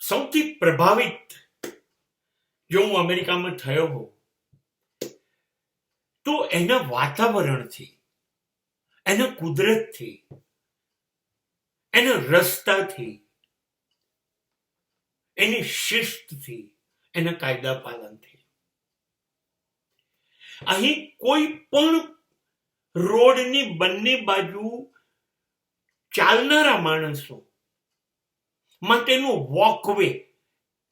સૌથી પ્રભાવિત જો હું અમેરિકામાં થયો હોઉં તો એના વાતાવરણથી, એના કુદરતથી, એના રસ્તાથી, એની શિસ્તથી, એના કાયદા પાલનથી. અહીં કોઈ પણ રોડની બંને બાજુ ચાલનારા માણસો માટેનો વોકવે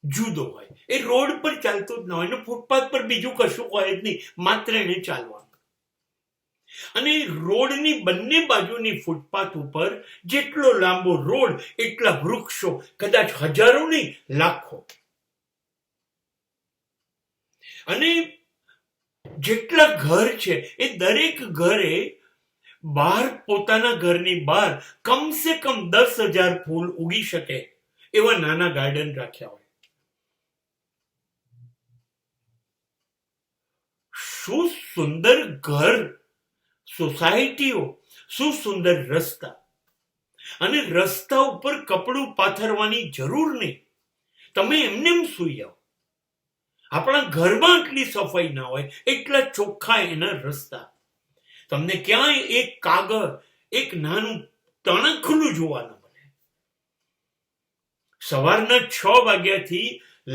જુદો હોય. એ રોડ પર ચાલતો જ ન હોય ને ફૂટપાથ પર બીજું કશું હોય જ નહીં, માત્ર એને ચાલવાનું. અને રોડની બંને બાજુની ફૂટપાથ ઉપર જેટલો લાંબો રોડ એટલા વૃક્ષો, કદાચ હજારો નહીં લાખો. અને જેટલા ઘર છે એ દરેક ઘરે બહાર, પોતાના ઘરની બહાર કમસે કમ 10,000 ફૂલ ઉગી શકે એવા નાના ગાર્ડન રાખ્યા હોય. શું સુંદર ઘર, સોસાયટીઓ, શું સુંદર રસ્તા. અને રસ્તા ઉપર કપડું પાથરવાની જરૂર નહીં, તમે એમને એમ સૂઈ જાઓ. આપણા ઘરમાં આટલી સફાઈ ના હોય, એટલા ચોખ્ખા એના રસ્તા. તમને ક્યાંય એક કાગળ, એક નાનું તણખલું જોવા ન મળે. સવારના 6 વાગ્યાથી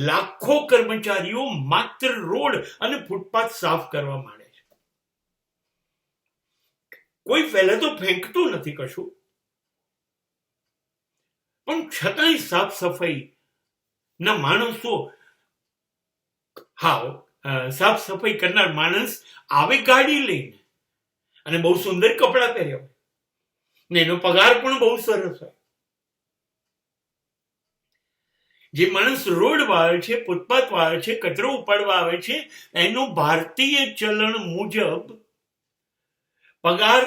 લાખો કર્મચારીઓ માત્ર રોડ અને ફૂટપાથ સાફ કરવા માંડે છે. કોઈ પહેલા તો ફેંકતું નથી કશું, પણ છતાંય સાફ સફાઈ ના માણસો, હા, સાફ સફાઈ કરનાર માણસ આવે ગાડી લઈને અને બહુ સુંદર કપડા પહેર્યા હોય ને એનો પગાર પણ બહુ સરસ હોય. જે માણસ રોડ વાળે છે, ફૂટપાથ વાળે છે, કચરો ઉપાડવા આવે છે, એનો ભારતીય ચલણ મુજબ પગાર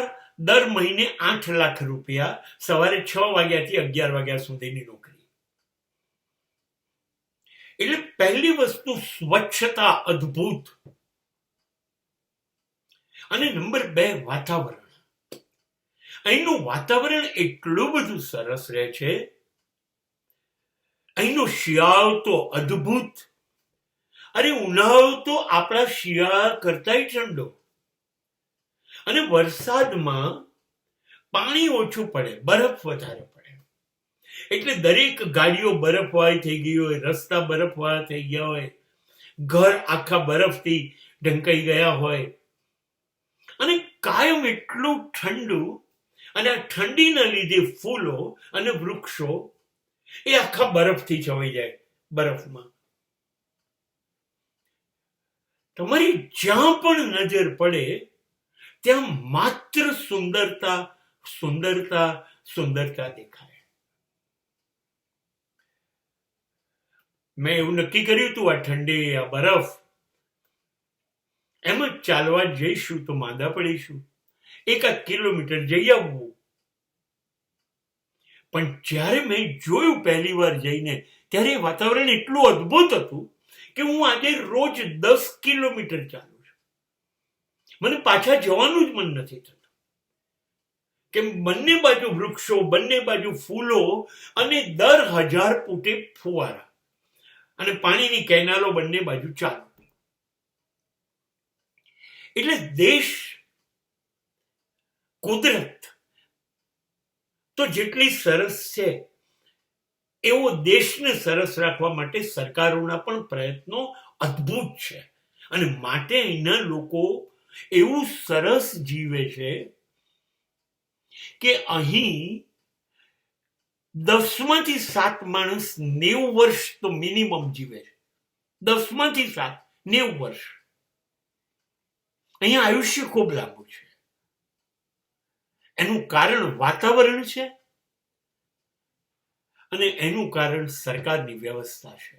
દર મહિને 8 લાખ રૂપિયા, સવારે 6 વાગ્યાથી 11 વાગ્યા સુધીની નોકરી. એટલે પહેલી વસ્તુ સ્વચ્છતા અદ્ભુત. અને નંબર 2 વાતાવરણ. અહીંનું વાતાવરણ એટલું બધું સરસ રહે છે. અહીંનો શિયાળો તો અદ્ભુત. અરે ઉનાળો તો આપણા શિયાળા કરતાંય ઠંડો. અને વરસાદમાં પાણી ઓછું પડે, બરફ વધારે પડે. એટલે દરેક ગાડીઓ બરફવાળી થઈ ગઈ હોય, રસ્તા બરફવાળા થઈ ગયા હોય, ઘર આખા બરફથી ઢંકાઈ ગયા હોય. અને કાયમ એટલું ઠંડુ. અને આ ઠંડીના લીધે ફૂલો અને વૃક્ષો એ આખા બરફથી છવાઈ જાય. બરફમાં તમારી જ્યાં પણ નજર પડે ત્યાં માત્ર સુંદરતા, સુંદરતા, સુંદરતા દેખાય. મેં એવું નક્કી કર્યું હતું, આ ઠંડી, આ બરફ, એમ જ ચાલવા જઈશું તો માંદા પડીશું. 1 કિલોમીટર જઈ આવવું. પણ જ્યારે મેં જોયું પહેલી વાર જઈને, ત્યારે વાતાવરણ એટલું અદ્ભુત હતું કે હું આજે રોજ 10 કિલોમીટર ચાલું છું. મને પાછા જવાનું જ મન નથી થતું. કે બંને બાજુ વૃક્ષો, બંને બાજુ ફૂલો અને દર 1000 ફૂટે ફુવારા અને પાણીની કેનાલો બંને બાજુ ચાલુ. એટલે દેશ, કુદરત તો જેટલી સરસ છે, એવો દેશને સરસ રાખવા માટે સરકારોના પણ પ્રયત્નો અદ્ભુત છે. અને માટે અહીંના લોકો એવું સરસ જીવે છે કે અહીં 10માંથી 7 માણસ 90 વર્ષ તો મિનિમમ જીવે છે. 10માંથી 7 90 વર્ષ. અહીંયા આયુષ્ય ખૂબ લાંબુ છે. એનું કારણ વાતાવરણ છે અને એનું કારણ સરકારની વ્યવસ્થા છે.